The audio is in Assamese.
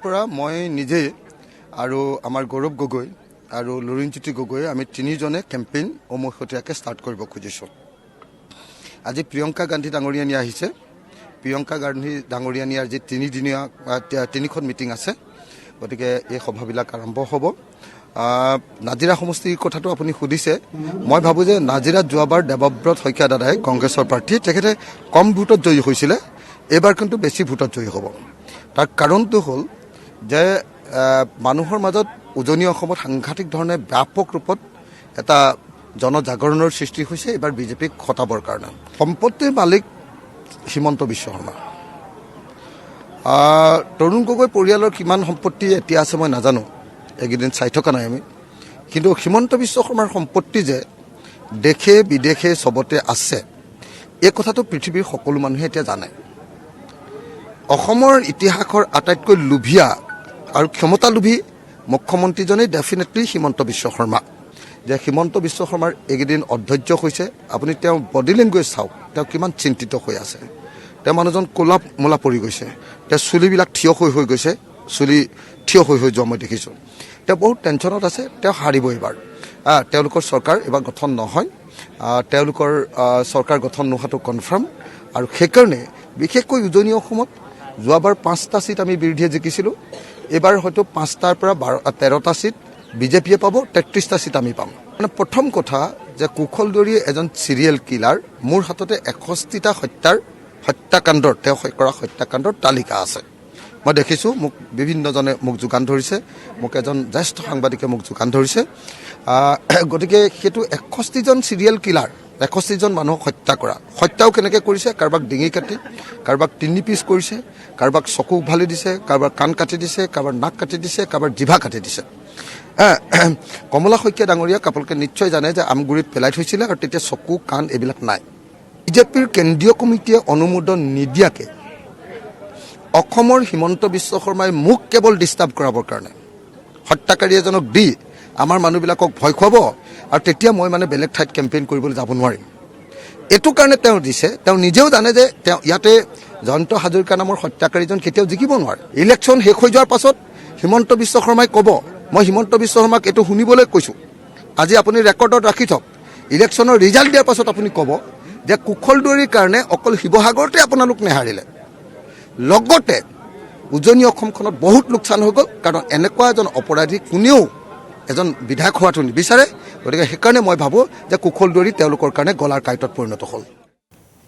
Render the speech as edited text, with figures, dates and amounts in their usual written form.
পৰা মই নিজে আৰু আমাৰ গৌৰৱ গগৈ আৰু লুৰিণজ্যোতি গগৈ আমি তিনিজনে কেম্পেইন অমুখতীয়াকৈ ষ্টাৰ্ট কৰিব খুজিছোঁ। আজি প্ৰিয়ংকা গান্ধী ডাঙৰীয়ানী আহিছে। প্ৰিয়ংকা গান্ধী ডাঙৰীয়ানীৰ যি তিনিখন মিটিং আছে, গতিকে এই সভাবিলাক আৰম্ভ হ'ব। নাজিৰা সমষ্টিৰ কথাটো আপুনি সুধিছে। মই ভাবোঁ যে নাজিৰাত যোৱাবাৰ দেৱব্ৰত শইকীয়া দাদাই কংগ্ৰেছৰ প্ৰাৰ্থী, তেখেতে কম ভোটত জয়ী হৈছিলে। এইবাৰ কিন্তু বেছি ভোটত জয়ী হ'ব। তাৰ কাৰণটো হ'ল যে মানুহৰ মাজত উজনি অসমত সাংঘাতিক ধৰণে ব্যাপক ৰূপত এটা জনজাগৰণৰ সৃষ্টি হৈছে এইবাৰ বিজেপিক খটাবৰ কাৰণে। সম্পত্তিৰ মালিক হিমন্ত বিশ্ব শৰ্মা। তৰুণ গগৈ পৰিয়ালৰ কিমান সম্পত্তি এতিয়া আছে মই নাজানো, এইকেইদিন চাই থকা নাই আমি। কিন্তু হিমন্ত বিশ্ব শৰ্মাৰ সম্পত্তি যে দেশে বিদেশে চবতে আছে, এই কথাটো পৃথিৱীৰ সকলো মানুহে এতিয়া জানে। অসমৰ ইতিহাসৰ আটাইতকৈ লোভীয়া আৰু ক্ষমতালোভী মুখ্যমন্ত্ৰীজনেই ডেফিনেটলি হিমন্ত বিশ্ব শৰ্মা। যে হিমন্ত বিশ্ব শৰ্মাৰ এইকেইদিন অধৈৰ্য হৈছে। আপুনি তেওঁ বডি লেংগুৱেজ চাওক, তেওঁ কিমান চিন্তিত হৈ আছে। তেওঁ মানুহজন ক'লা মোলা পৰি গৈছে, তেওঁ চুলিবিলাক থিয় হৈ গৈছে, চুলি থিয় হৈ যোৱা মই দেখিছোঁ। তেওঁ বহুত টেনশ্যনত আছে। তেওঁ হাৰিব এইবাৰ। তেওঁলোকৰ চৰকাৰ এইবাৰ গঠন নহয়, তেওঁলোকৰ চৰকাৰ গঠন নোহোৱাটো কনফাৰ্ম। আৰু সেইকাৰণে বিশেষকৈ উজনি অসমত যোৱাবাৰ 5টা ছিট আমি বিৰোধীয়ে জিকিছিলোঁ। এইবাৰ হয়তো 5টাৰ পৰা 13টা ছিট বিজেপিয়ে পাব, 33টা ছিট আমি পাম। মানে প্ৰথম কথা যে কুশলদৈৰী এজন চিৰিয়েল কিলাৰ। মোৰ হাততে 61টা হত্যাকাণ্ডৰ তেওঁ কৰা হত্যাকাণ্ডৰ তালিকা আছে। মই দেখিছোঁ, মোক বিভিন্নজনে মোক যোগান ধৰিছে, মোক এজন জ্যেষ্ঠ সাংবাদিকে মোক যোগান ধৰিছে। গতিকে সেইটো 61জন চিৰিয়েল কিলাৰ, 61জন মানুহক হত্যা কৰা। হত্যাও কেনেকৈ কৰিছে? কাৰোবাক ডিঙি কাটি, কাৰোবাক 3 পিচ কৰিছে, কাৰোবাক চকু উভালি দিছে, কাৰোবাৰ কাণ কাটি দিছে, কাৰোবাৰ নাক কাটি দিছে, কাৰোবাৰ জিভা কাটি দিছে। কমলা শইকীয়া ডাঙৰীয়াক আপোনালোকে নিশ্চয় জানে যে আমগুৰিত পেলাই থৈছিলে, আৰু তেতিয়া চকু কাণ এইবিলাক নাই। বিজেপিৰ কেন্দ্ৰীয় কমিটিয়ে অনুমোদন নিদিয়াকৈ অসমৰ হিমন্ত বিশ্ব শৰ্মাই মোক কেৱল ডিষ্টাৰ্ব কৰাবৰ কাৰণে হত্যাকাৰী এজনক দি আমাৰ মানুহবিলাকক ভয় খুৱাব, আৰু তেতিয়া মই মানে বেলেগ ঠাইত কেম্পেইন কৰিবলৈ যাব নোৱাৰিম। এইটো কাৰণে তেওঁ দিছে। তেওঁ নিজেও জানে যে তেওঁ ইয়াতে জয়ন্ত হাজৰিকা নামৰ হত্যাকাৰীজন কেতিয়াও জিকিব নোৱাৰে। ইলেকশ্যন শেষ হৈ যোৱাৰ পাছত হিমন্ত বিশ্ব শৰ্মাই ক'ব, মই হিমন্ত বিশ্ব শৰ্মাক এইটো শুনিবলৈ কৈছোঁ। আজি আপুনি ৰেকৰ্ডত ৰাখি থওক। ইলেকশ্যনৰ ৰিজাল্ট দিয়াৰ পাছত আপুনি ক'ব যে কুশলদৈৰীৰ কাৰণে অকল শিৱসাগৰতে আপোনালোক নেহাৰিলে, লগতে উজনি অসমখনত বহুত লোকচান হৈ গ'ল। কাৰণ এনেকুৱা এজন অপৰাধী কোনেও এজন বিধায়ক হোৱাটো নিবিচাৰে। গতিকে সেইকাৰণে মই ভাবোঁ যে কুশলদৈৰী তেওঁলোকৰ কাৰণে গলাৰ কাঁইটত পৰিণত হ'ল।